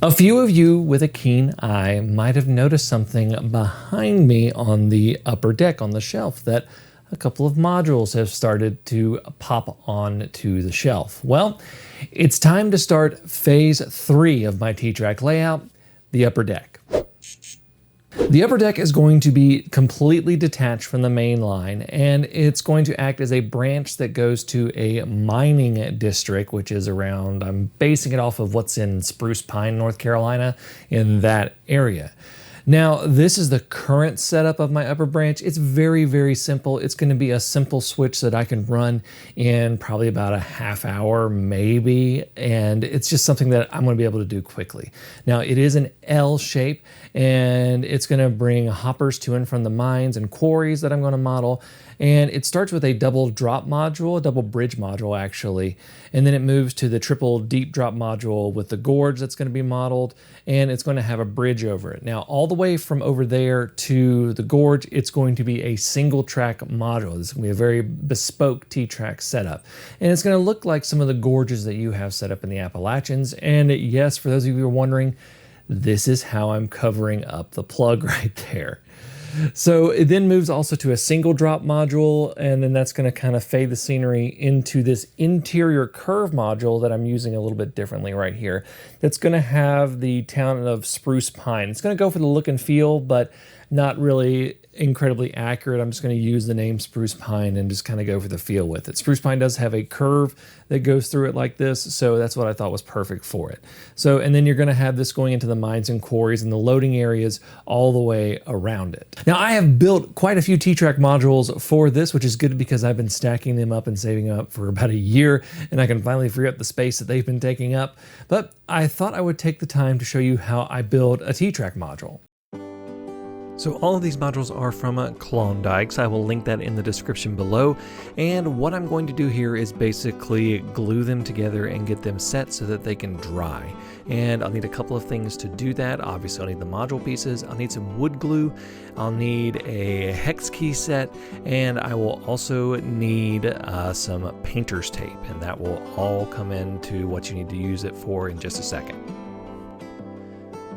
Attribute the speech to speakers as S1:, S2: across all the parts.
S1: A few of you with a keen eye might have noticed something behind me on the upper deck on the shelf, that a couple of modules have started to pop onto the shelf. Well, it's time to start phase 3 of my T-Trak layout, the upper deck. The upper deck is going to be completely detached from the main line, and it's going to act as a branch that goes to a mining district, which is around, I'm basing it off of what's in Spruce Pine, North Carolina, in that area. Now, this is the current setup of my upper branch. It's very, very simple. It's going to be a simple switch that I can run in probably about a half hour, maybe, and it's just something that I'm going to be able to do quickly. Now, it is an L shape, and it's going to bring hoppers to and from the mines and quarries that I'm going to model. And it starts with a double drop module, a double bridge module actually, and then it moves to the triple deep drop module with the gorge that's going to be modeled, and it's going to have a bridge over it. Now, all the way from over there to the gorge, it's going to be a single track module. This is going to be a very bespoke T-Trak setup, and it's going to look like some of the gorges that you have set up in the Appalachians. And yes, for those of you who are wondering, this is how I'm covering up the plug right there. So it then moves also to a single drop module, and then that's going to kind of fade the scenery into this interior curve module that I'm using a little bit differently right here. That's going to have the town of Spruce Pine. It's going to go for the look and feel, but not really incredibly accurate. I'm just going to use the name Spruce Pine and just kind of go for the feel with it. Spruce Pine does have a curve that goes through it like this, so that's what I thought was perfect for it. So, and then you're going to have this going into the mines and quarries and the loading areas all the way around it. Now, I have built quite a few T-Trak modules for this, which is good because I've been stacking them up and saving up for about a year, and I can finally free up the space that they've been taking up. But I thought I would take the time to show you how I build a T-Trak module. So all of these modules are from Klondike. I will link that in the description below. And what I'm going to do here is basically glue them together and get them set so that they can dry. And I'll need a couple of things to do that. Obviously, I'll need the module pieces. I'll need some wood glue. I'll need a hex key set. And I will also need some painter's tape. And that will all come into what you need to use it for in just a second.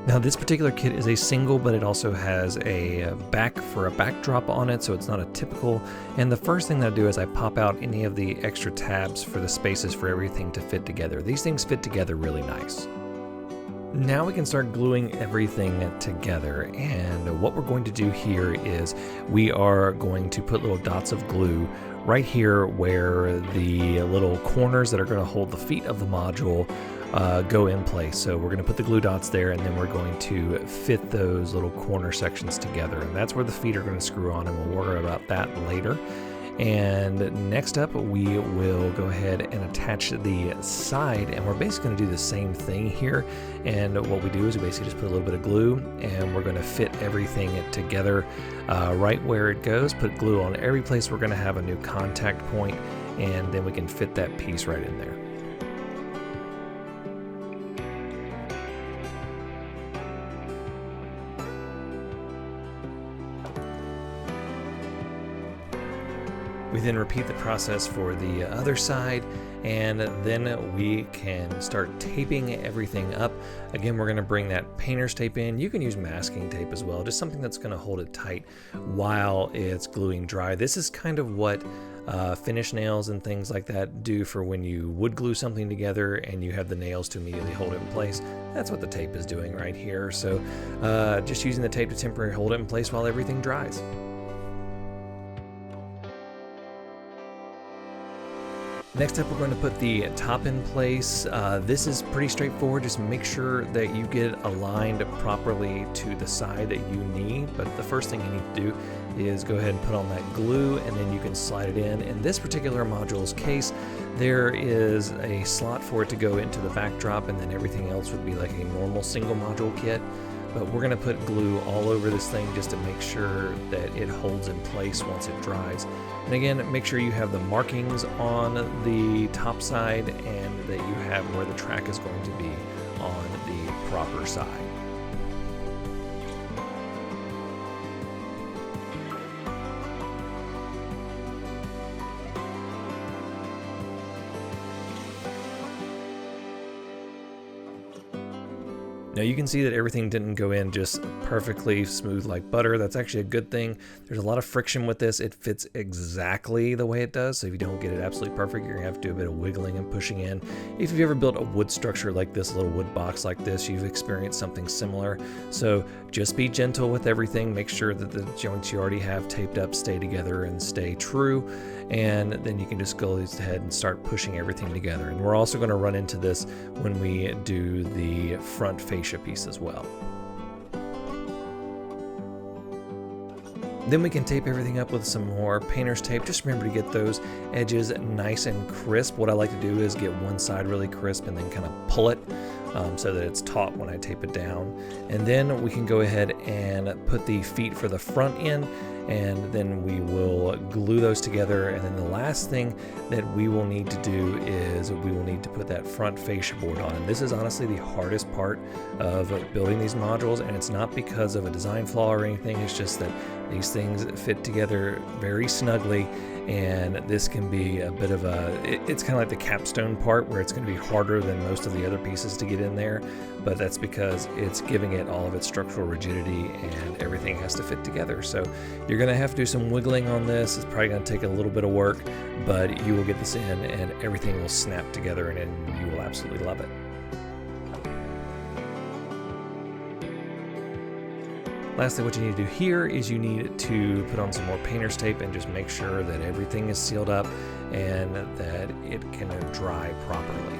S1: Now, this particular kit is a single, but it also has a back for a backdrop on it, so it's not a typical. And the first thing that I do is I pop out any of the extra tabs for the spaces for everything to fit together. These things fit together really nice. Now we can start gluing everything together, and what we're going to do here is we are going to put little dots of glue right here where the little corners that are going to hold the feet of the module go in place. So we're going to put the glue dots there, and then we're going to fit those little corner sections together, and that's where the feet are going to screw on, and we'll worry about that later. And next up, we will go ahead and attach the side, and we're basically going to do the same thing here. And what we do is we basically just put a little bit of glue, and we're going to fit everything together right where it goes. Put glue on every place we're going to have a new contact point, and then we can fit that piece right in there. We then repeat the process for the other side, and then we can start taping everything up. Again, we're going to bring that painter's tape in. You can use masking tape as well, just something that's going to hold it tight while it's gluing dry. This is kind of what finish nails and things like that do for when you wood glue something together and you have the nails to immediately hold it in place. That's what the tape is doing right here. So just using the tape to temporarily hold it in place while everything dries. Next up, we're going to put the top in place. This is pretty straightforward. Just make sure that you get it aligned properly to the side that you need. But the first thing you need to do is go ahead and put on that glue, and then you can slide it in. In this particular module's case, there is a slot for it to go into the backdrop, and then everything else would be like a normal single module kit. But we're going to put glue all over this thing just to make sure that it holds in place once it dries. And again, make sure you have the markings on the top side and that you have where the track is going to be on the proper side. Now you can see that everything didn't go in just perfectly smooth like butter. That's actually a good thing. There's a lot of friction with this. It fits exactly the way it does. So if you don't get it absolutely perfect, you're gonna have to do a bit of wiggling and pushing in. If you've ever built a wood structure like this, a little wood box like this, you've experienced something similar. So just be gentle with everything. Make sure that the joints you already have taped up stay together and stay true. And then you can just go ahead and start pushing everything together. And we're also gonna run into this when we do the front fascia piece as well. Then we can tape everything up with some more painter's tape. Just remember to get those edges nice and crisp. What I like to do is get one side really crisp and then kind of pull it so that it's taut when I tape it down. And then we can go ahead and put the feet for the front end, and then we will glue those together. And then the last thing that we will need to do is we will need to put that front fascia board on. And this is honestly the hardest part of building these modules, and it's not because of a design flaw or anything. It's just that these things fit together very snugly, and this can be a bit of it's kind of like the capstone part where it's going to be harder than most of the other pieces to get in there, but that's because it's giving it all of its structural rigidity and everything has to fit together. So you're going to have to do some wiggling on this. It's probably going to take a little bit of work, but you will get this in and everything will snap together and you will absolutely love it. Lastly, what you need to do here is you need to put on some more painter's tape and just make sure that everything is sealed up and that it can dry properly.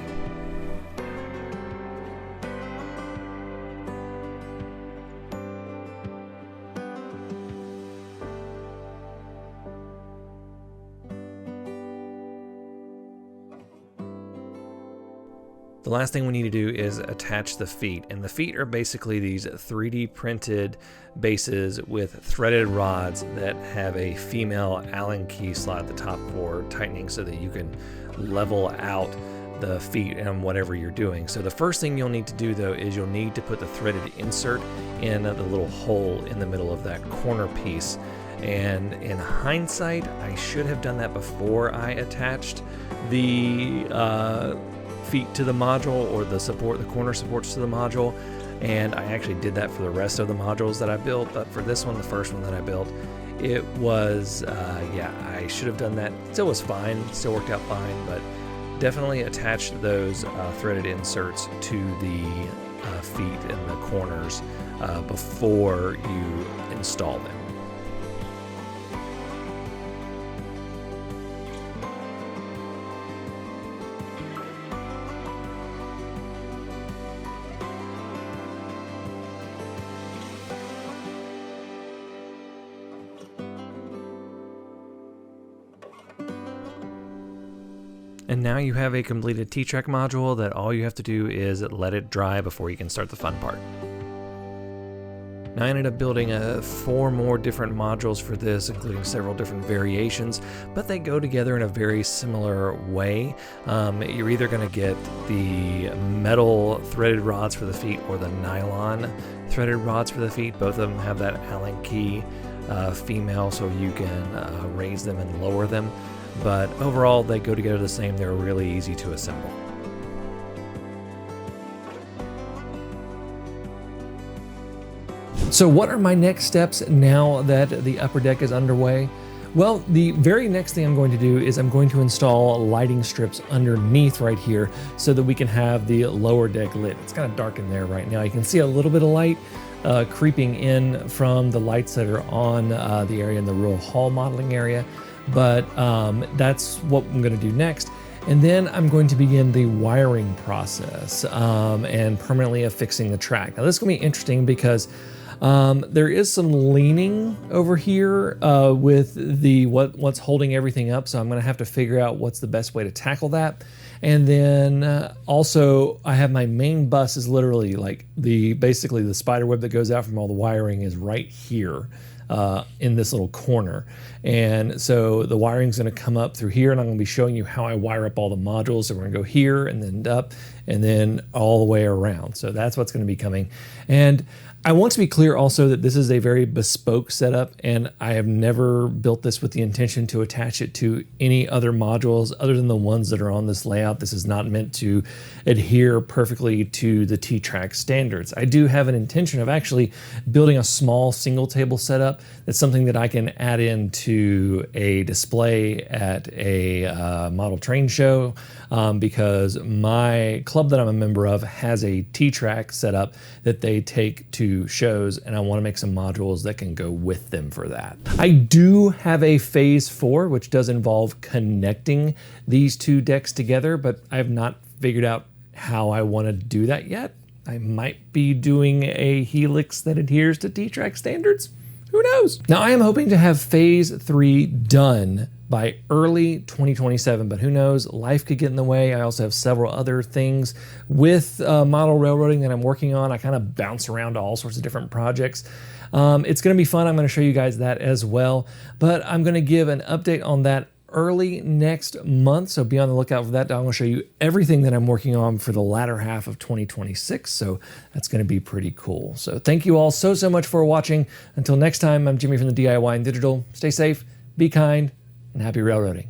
S1: The last thing we need to do is attach the feet, and the feet are basically these 3D printed bases with threaded rods that have a female Allen key slot at the top for tightening so that you can level out the feet and whatever you're doing. So the first thing you'll need to do though is you'll need to put the threaded insert in the little hole in the middle of that corner piece. And in hindsight, I should have done that before I attached the feet to the module, or the corner supports to the module, and I actually did that for the rest of the modules that I built, but for this one, the first one that I built, it was yeah, I should have done that. Still was fine, still worked out fine, but definitely attach those threaded inserts to the feet and the corners before you install them. And now you have a completed T-Trak module that all you have to do is let it dry before you can start the fun part. Now I ended up building 4 more different modules for this, including several different variations, but they go together in a very similar way. You're either going to get the metal threaded rods for the feet or the nylon threaded rods for the feet. Both of them have that Allen key female, so you can raise them and lower them. But overall, they go together the same. They're really easy to assemble. So what are my next steps now that the upper deck is underway? Well, the very next thing I'm going to do is I'm going to install lighting strips underneath right here so that we can have the lower deck lit. It's kind of dark in there right now. You can see a little bit of light creeping in from the lights that are on the area in the real hall modeling area. But that's what I'm going to do next. And then I'm going to begin the wiring process and permanently affixing the track. Now this is going to be interesting because there is some leaning over here with the what's holding everything up. So I'm going to have to figure out what's the best way to tackle that. And then also I have my main bus is literally like basically the spider web that goes out from all the wiring is right here. In this little corner. And so the wiring is going to come up through here, and I'm going to be showing you how I wire up all the modules. So we're going to go here and then up and then all the way around. So that's what's going to be coming. And I want to be clear also that this is a very bespoke setup, and I have never built this with the intention to attach it to any other modules other than the ones that are on this layout. This is not meant to adhere perfectly to the T-Trak standards. I do have an intention of actually building a small single table setup. That's something that I can add into a display at a model train show, because my club that I'm a member of has a T-Trak setup that they take to shows, and I want to make some modules that can go with them for that. I do have a phase 4, which does involve connecting these two decks together, but I have not figured out how I want to do that yet. I might be doing a helix that adheres to T-Trak standards. Who knows? Now, I am hoping to have phase 3 done by early 2027, but who knows? Life could get in the way. I also have several other things with model railroading that I'm working on. I kind of bounce around to all sorts of different projects. It's going to be fun. I'm going to show you guys that as well, but I'm going to give an update on that early next month, so be on the lookout for that. I'm going to show you everything that I'm working on for the latter half of 2026, so that's going to be pretty cool. So thank you all so much for watching. Until next time, I'm Jimmy from the DIY and Digital. Stay safe, be kind, and happy railroading.